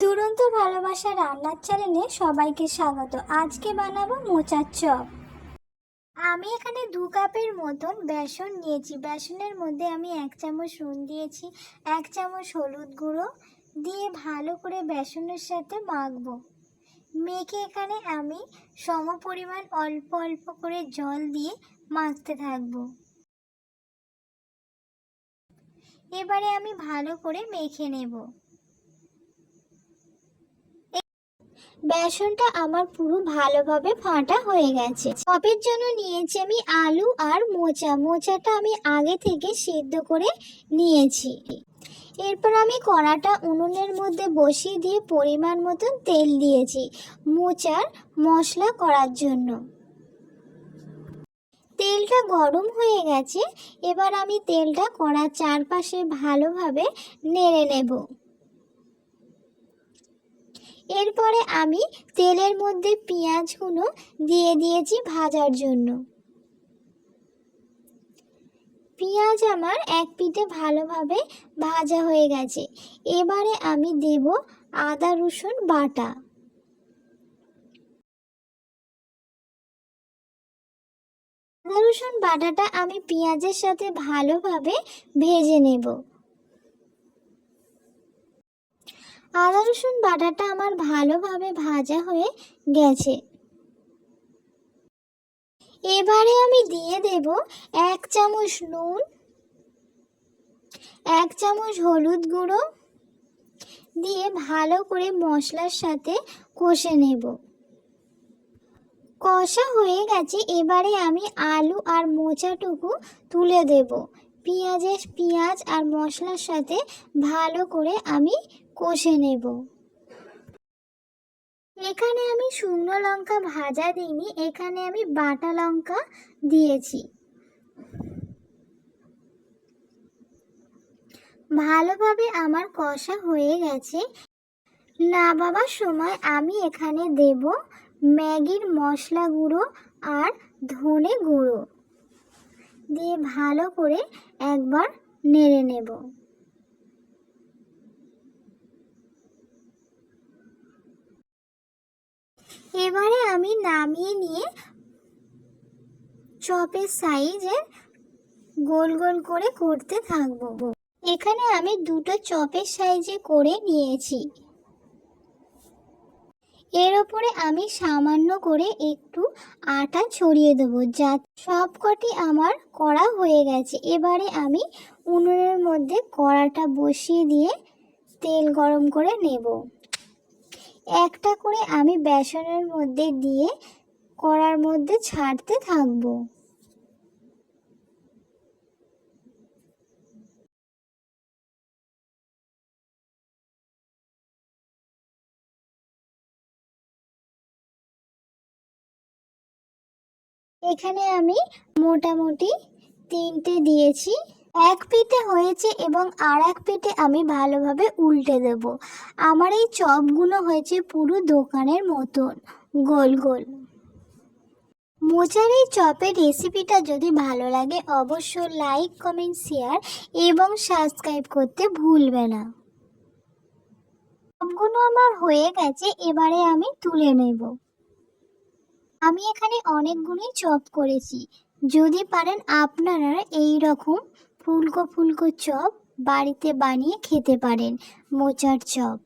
দুরন্ত ভালোবাসা রান্নার চ্যানেলে সবাইকে স্বাগত। আজকে বানাবো মোচার চপ। আমি এখানে 2 কাপের মতন বেসন নিয়েছি। বেসনের মধ্যে আমি 1 চামচ নুন দিয়েছি, 1 চামচ হলুদ গুঁড়ো দিয়ে ভালো করে বেসনের সাথে মাখবো। মেখে এখানে আমি সমপরিমাণ অল্প অল্প করে জল দিয়ে মাখতে থাকবো। এবারে আমি ভালো করে মেখে নেব। বেসনটা আমার পুরো ভালোভাবে ফাটা হয়ে গেছে। চপের জন্য নিয়েছি আমি আলু আর মোচাটা আমি আগে থেকে সিদ্ধ করে নিয়েছি। এরপর আমি কড়াটা উনুনের মধ্যে বসিয়ে দিয়ে পরিমাণ মতন তেল দিয়েছি মোচার মশলা করার জন্য। তেলটা গরম হয়ে গেছে। এবার আমি তেলটা কড়ার চারপাশে ভালোভাবে নেড়ে নেব। এরপরে আমি তেলের মধ্যে পেঁয়াজগুলো দিয়ে দিয়েছি ভাজার জন্য। পেঁয়াজ আমার এক পিঠে ভালোভাবে ভাজা হয়ে গেছে। এবারে আমি দেব আদা রসুন বাটা। আদা রসুন বাটাটা আমি পেঁয়াজের সাথে ভালোভাবে ভেজে নেব। আদা রসুন বাটাটা আমার ভালোভাবে ভাজা হয়ে গেছে। এবারে আমি দিয়ে দেব 1 চামচ নুন, 1 চামচ হলুদ গুঁড়ো দিয়ে ভালো করে মশলার সাথে কষে নেব। কষা হয়ে গেছে। এবারে আমি আলু আর মোচাটুকু তুলে দেব। পেঁয়াজ আর মশলার সাথে ভালো করে আমি কষে নেব। এখানে আমি শুকনো লঙ্কা ভাজা দিইনি, এখানে আমি বাটা লঙ্কা দিয়েছি। ভালোভাবে আমার কষা হয়ে গেছে। নামাবার সময় আমি এখানে দেব ম্যাগির মশলা গুঁড়ো আর ধনে গুঁড়ো দিয়ে ভালো করে একবার নেড়ে নেব। এবারে আমি নামিয়ে নিয়ে চপের সাইজে গোল গোল করে করতে থাকবো। এখানে আমি 2টো চপের সাইজে করে নিয়েছি। এর ওপরে আমি সামান্য করে একটু আটা ছড়িয়ে দেবো, যা সবকটি আমার করা হয়ে গেছে। এবারে আমি উনুনের মধ্যে কড়াটা বসিয়ে দিয়ে তেল গরম করে নেব। একটা করে আমি বেসনের মধ্যে দিয়ে কড়ার মধ্যে ছাড়তে থাকবো। এখানে আমি মোটামুটি 3টে দিয়েছি। এক পিঠে হয়েছে এবং আর এক পিঠে আমি ভালোভাবে উল্টে দেব। আমার এই চপগুলো হয়েছে পুরো দোকানের মতন গোল গোল। মোচার এই চপের রেসিপিটা যদি ভালো লাগে অবশ্যই লাইক, কমেন্ট, শেয়ার এবং সাবস্ক্রাইব করতে ভুলবে না। চপগুলো আমার হয়ে গেছে। এবারে আমি তুলে নেব। আমি এখানে অনেকগুলোই চপ করেছি। যদি পারেন আপনারা এই রকম ফুলকো ফুলকো চপ বাড়িতে বানিয়ে খেতে পারেন। মোচার চপ।